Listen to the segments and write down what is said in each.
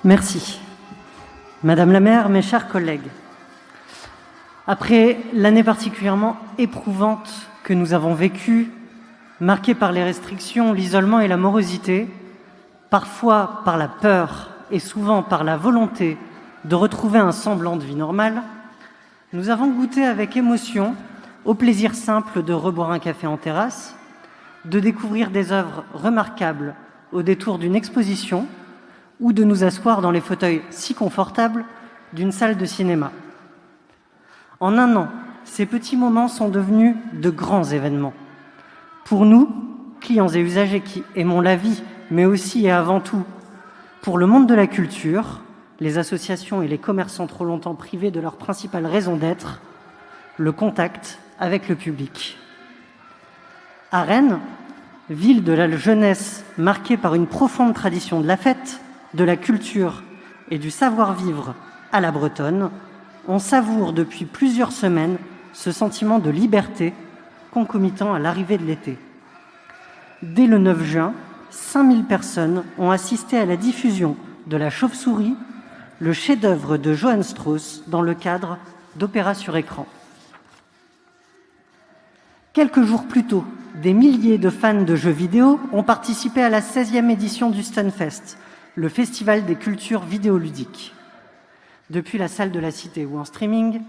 Merci. Madame la maire, mes chers collègues, après l'année particulièrement éprouvante que nous avons vécue, marquée par les restrictions, l'isolement et la morosité, parfois par la peur et souvent par la volonté de retrouver un semblant de vie normale, nous avons goûté avec émotion au plaisir simple de reboire un café en terrasse, de découvrir des œuvres remarquables au détour d'une exposition ou de nous asseoir dans les fauteuils si confortables d'une salle de cinéma. En un an, ces petits moments sont devenus de grands événements. Pour nous, clients et usagers qui aimons la vie, mais aussi et avant tout pour le monde de la culture, les associations et les commerçants trop longtemps privés de leur principale raison d'être, le contact avec le public. À Rennes, ville de la jeunesse marquée par une profonde tradition de la fête, de la culture et du savoir-vivre à la bretonne, on savoure depuis plusieurs semaines ce sentiment de liberté concomitant à l'arrivée de l'été. Dès le 9 juin, 5000 personnes ont assisté à la diffusion de La Chauve-souris, le chef-d'œuvre de Johann Strauss, dans le cadre d'Opéra sur écran. Quelques jours plus tôt, des milliers de fans de jeux vidéo ont participé à la 16e édition du Stunfest, le festival des cultures vidéoludiques. Depuis la salle de la Cité ou en streaming,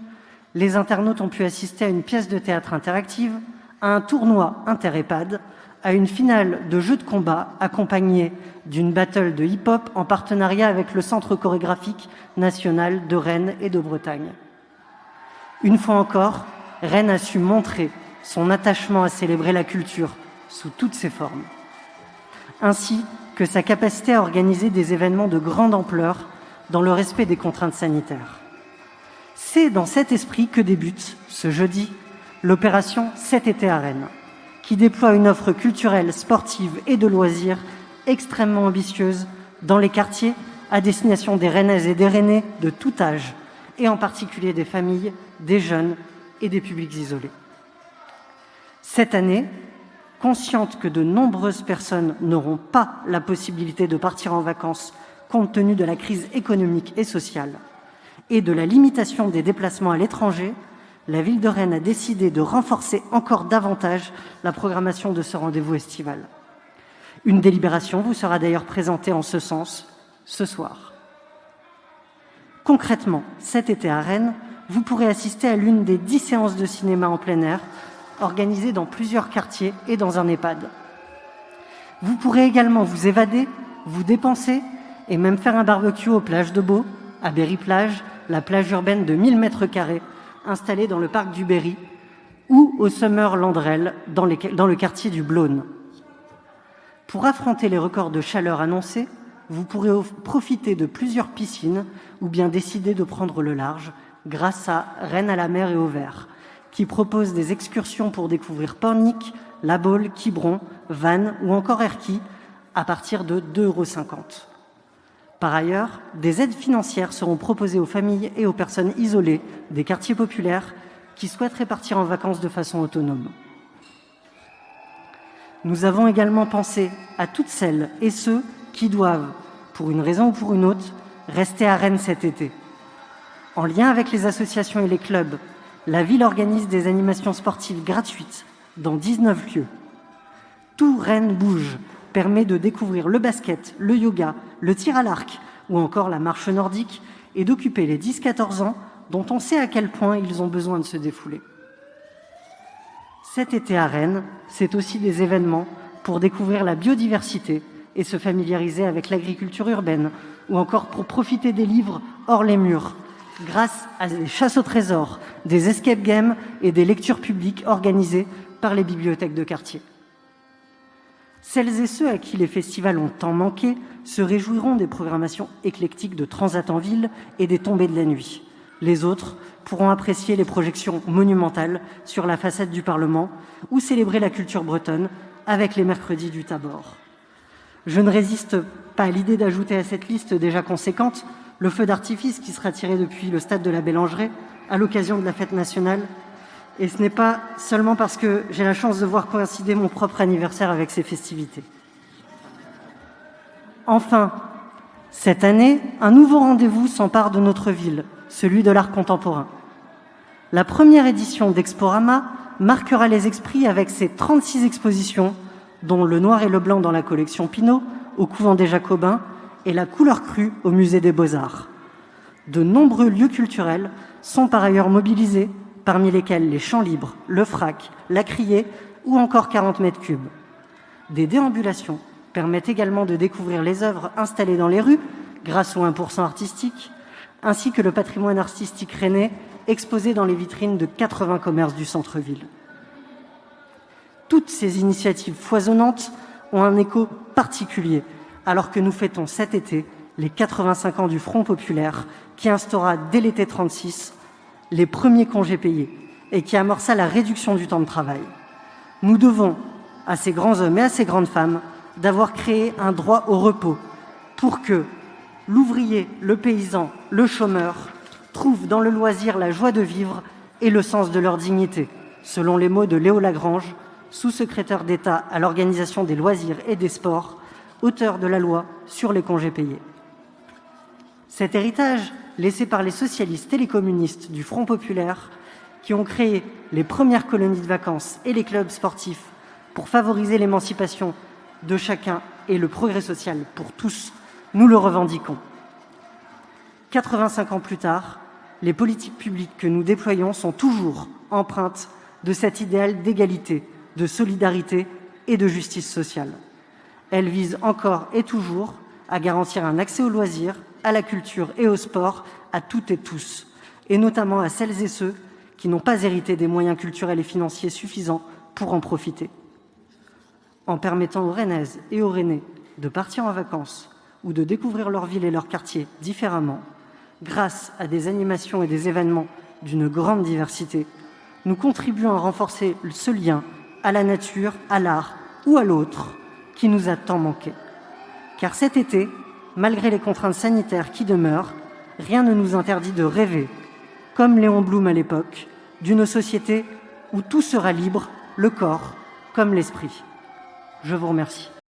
les internautes ont pu assister à une pièce de théâtre interactive, à un tournoi inter-EHPAD, à une finale de jeux de combat accompagnée d'une battle de hip-hop en partenariat avec le Centre chorégraphique national de Rennes et de Bretagne. Une fois encore, Rennes a su montrer son attachement à célébrer la culture sous toutes ses formes, ainsi que sa capacité à organiser des événements de grande ampleur dans le respect des contraintes sanitaires. C'est dans cet esprit que débute, ce jeudi, l'opération Cet été à Rennes, qui déploie une offre culturelle, sportive et de loisirs extrêmement ambitieuse dans les quartiers à destination des Rennaises et des Rennais de tout âge, et en particulier des familles, des jeunes et des publics isolés. Cette année, consciente que de nombreuses personnes n'auront pas la possibilité de partir en vacances compte tenu de la crise économique et sociale et de la limitation des déplacements à l'étranger, la ville de Rennes a décidé de renforcer encore davantage la programmation de ce rendez-vous estival. Une délibération vous sera d'ailleurs présentée en ce sens ce soir. Concrètement, cet été à Rennes, vous pourrez assister à l'une des 10 séances de cinéma en plein air organisées dans plusieurs quartiers et dans un EHPAD. Vous pourrez également vous évader, vous dépenser et même faire un barbecue aux plages de Beau, à Berry-Plage, la plage urbaine de 1000 m² installée dans le parc du Berry, ou au Summer Landrel dans le quartier du Blône. Pour affronter les records de chaleur annoncés, vous pourrez profiter de plusieurs piscines ou bien décider de prendre le large grâce à Rennes à la mer et au vert, qui propose des excursions pour découvrir Pornic, La Baule, Quiberon, Vannes ou encore Erquy à partir de 2,50 €. Par ailleurs, des aides financières seront proposées aux familles et aux personnes isolées des quartiers populaires qui souhaiteraient partir en vacances de façon autonome. Nous avons également pensé à toutes celles et ceux qui doivent, pour une raison ou pour une autre, rester à Rennes cet été. En lien avec les associations et les clubs, la ville organise des animations sportives gratuites dans 19 lieux. Tout Rennes bouge permet de découvrir le basket, le yoga, le tir à l'arc ou encore la marche nordique et d'occuper les 10-14 ans dont on sait à quel point ils ont besoin de se défouler. Cet été à Rennes, c'est aussi des événements pour découvrir la biodiversité et se familiariser avec l'agriculture urbaine ou encore pour profiter des livres hors les murs grâce à des chasses au trésor, des escape games et des lectures publiques organisées par les bibliothèques de quartier. Celles et ceux à qui les festivals ont tant manqué se réjouiront des programmations éclectiques de Transat en ville et des tombées de la nuit. Les autres pourront apprécier les projections monumentales sur la façade du Parlement ou célébrer la culture bretonne avec les mercredis du Tabor. Je ne résiste pas à l'idée d'ajouter à cette liste déjà conséquente le feu d'artifice qui sera tiré depuis le stade de la Bélangeraie à l'occasion de la fête nationale. Et ce n'est pas seulement parce que j'ai la chance de voir coïncider mon propre anniversaire avec ces festivités. Enfin, Cette année, un nouveau rendez-vous s'empare de notre ville, celui de l'art contemporain. La première édition d'Exporama marquera les esprits avec ses 36 expositions, dont le noir et le blanc dans la collection Pinault, au couvent des Jacobins, et la couleur crue au musée des Beaux-Arts. De nombreux lieux culturels sont par ailleurs mobilisés, parmi lesquels les Champs Libres, le Frac, la Criée ou encore 40 mètres cubes. Des déambulations permettent également de découvrir les œuvres installées dans les rues grâce au 1% artistique, ainsi que le patrimoine artistique rennais exposé dans les vitrines de 80 commerces du centre-ville. Toutes ces initiatives foisonnantes ont un écho particulier, alors que nous fêtons cet été les 85 ans du Front populaire, qui instaura dès l'été 1936 les premiers congés payés et qui amorça la réduction du temps de travail. Nous devons à ces grands hommes et à ces grandes femmes d'avoir créé un droit au repos pour que l'ouvrier, le paysan, le chômeur trouvent dans le loisir la joie de vivre et le sens de leur dignité, selon les mots de Léo Lagrange, sous-secrétaire d'État à l'organisation des loisirs et des sports, auteur de la loi sur les congés payés. Cet héritage, laissé par les socialistes et les communistes du Front populaire, qui ont créé les premières colonies de vacances et les clubs sportifs pour favoriser l'émancipation de chacun et le progrès social pour tous, nous le revendiquons. 85 ans plus tard, les politiques publiques que nous déployons sont toujours empreintes de cet idéal d'égalité, de solidarité et de justice sociale. Elles visent encore et toujours à garantir un accès aux loisirs, à la culture et au sport à toutes et tous, et notamment à celles et ceux qui n'ont pas hérité des moyens culturels et financiers suffisants pour en profiter. En permettant aux Rennaises et aux Rennais de partir en vacances ou de découvrir leur ville et leur quartier différemment, grâce à des animations et des événements d'une grande diversité, nous contribuons à renforcer ce lien à la nature, à l'art ou à l'autre qui nous a tant manqué. Car cet été, malgré les contraintes sanitaires qui demeurent, rien ne nous interdit de rêver, comme Léon Blum à l'époque, d'une société où tout sera libre, le corps comme l'esprit. Je vous remercie.